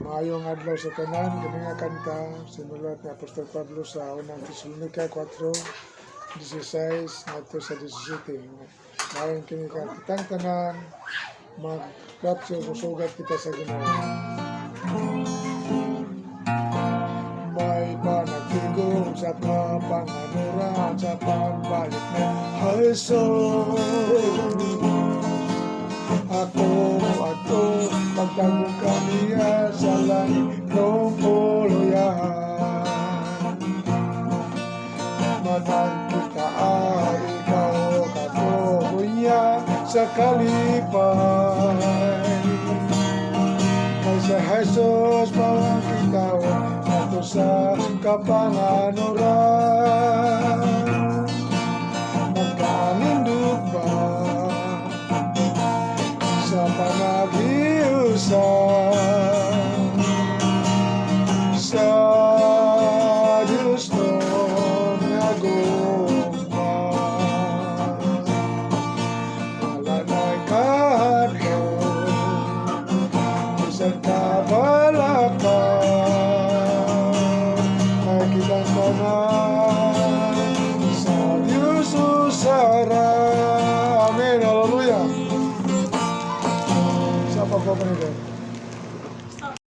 Maayong adlaw sa tanan, kini nga kanta sinulat ni Apostol Pablo sa unang Tesalonica 4:16 ngadto sa 17. Maayong kini ka kitang tanan mag-capture musugat kita sa Ginoo. May panagtigong sa kapanganuran sa pagbalik na Jesus. Ako magtago kaniya sa langit ng puluyan. Manang kita ay ikaw katuloy sa kalipay. Kay sa Jesus bawang kita ato sa kapanganuran. Magkanindog ba sa panag-iusap